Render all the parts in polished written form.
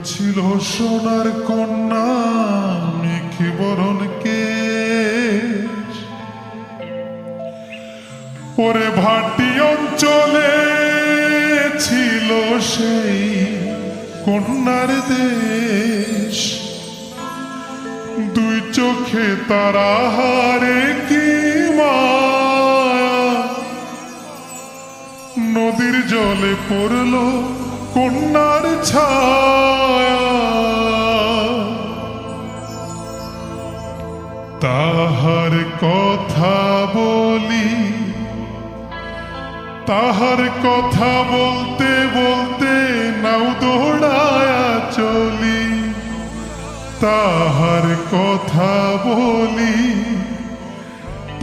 ছিল সোনার কন্যা মেঘে বরণ কেশ, ওরে ভাটি অঞ্চলে ছিল সেই কন্যার দেশ। দুই চোখে তারা হারে কি মায়া, নদীর জলে পড়ল কন্যার ছায়া। তাহার কথা বলি, তাহার কথা বলতে বলতে নাও দৌড়ায়া চলি। তাহার কথা বলি,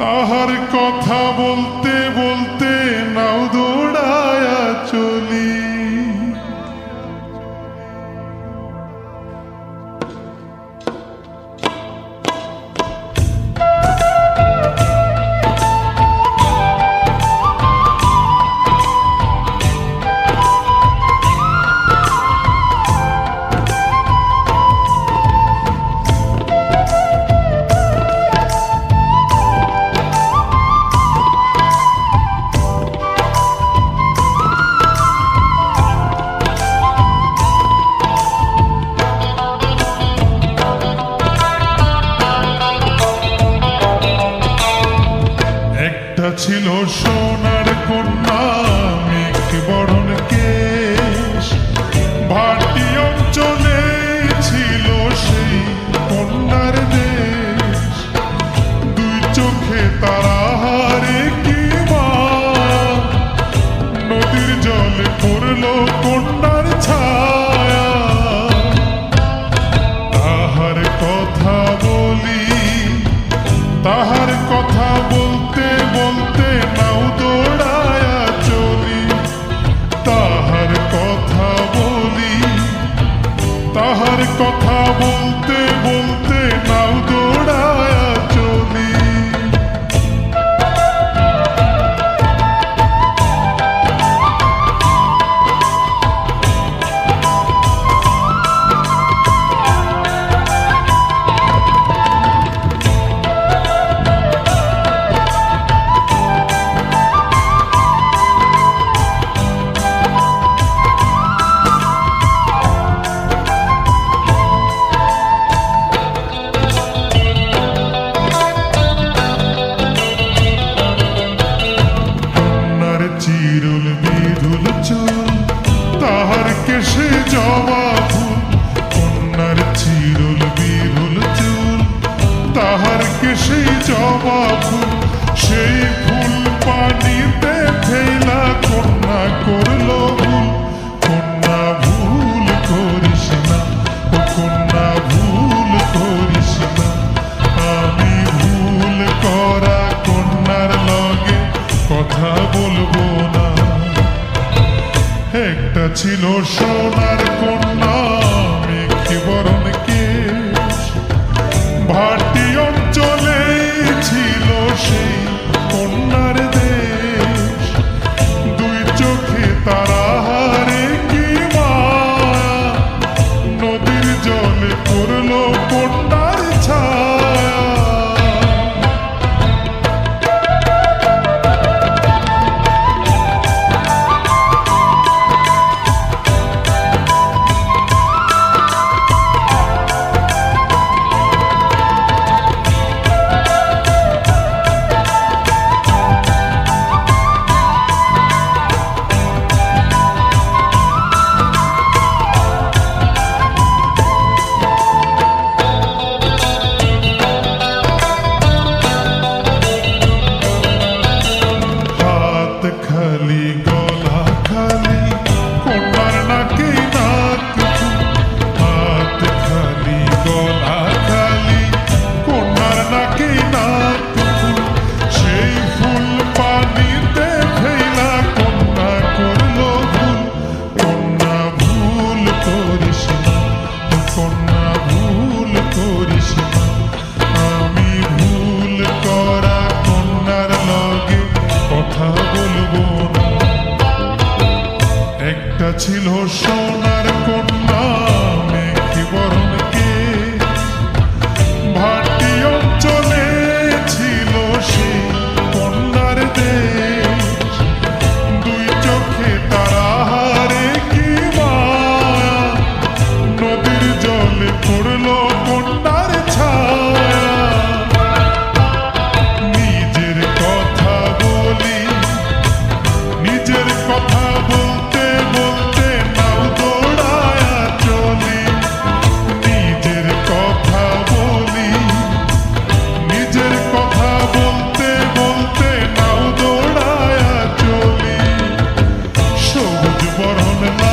তাহার কথা বলতে বলতে নাও দৌড়ায়া চলি। ছিল সোনার কন্যা মেঘে বরণ কেশ, ভাটি অঞ্চলে ছিল সেই কন্যার দেশ। দুই চোখে তারা হারে কি মায়া, নদীর জলে পড়ল কন্যার ছায়া। তাহার কথা বলি, তাহার কথা বলতে বলতে নাও দৌড়ায়া চলি। তাহার কথা বলি, তাহার কথা বলতে বলতে নাও দৌড়ায়া চলি। চিরুল বিধুল চুল, তাহার কেশে জবা ফুল। কন্যার চিরুল বিধুল চুল, তাহার কেশে জবা ফুল। সেই ফুল পানিতে ফেলা কন্যা করল ভুল। কন্যা ভুল করিস না, ও কন্যা ভুল করিস না। আমি ভুল করা কন্যার লগে কথা বলবো না। একটা ছিল সোনার কন্যা মেঘে বরণ কেশ, ভাটি অঞ্চলে ছিল সেই কন্যার দেশ। দুই চোখে তারা হারে কি মায়া, নদীর জলে পড়ল কন্যার ছায়া। খালি গলা খালি কন্যার নাকি নাক ফুল। হাত খালি গলা খালি কন্যার নাকি নাক ফুল। সেই ফুল পানিতে ফেলা কন্যা করল ভুল। কন্যা ভুল করিস না, কন্যা ভুল করিস না। আমি ভুল করা কন্যার লগে কথা বলবো না। একটা ছিল সোনার কন্যা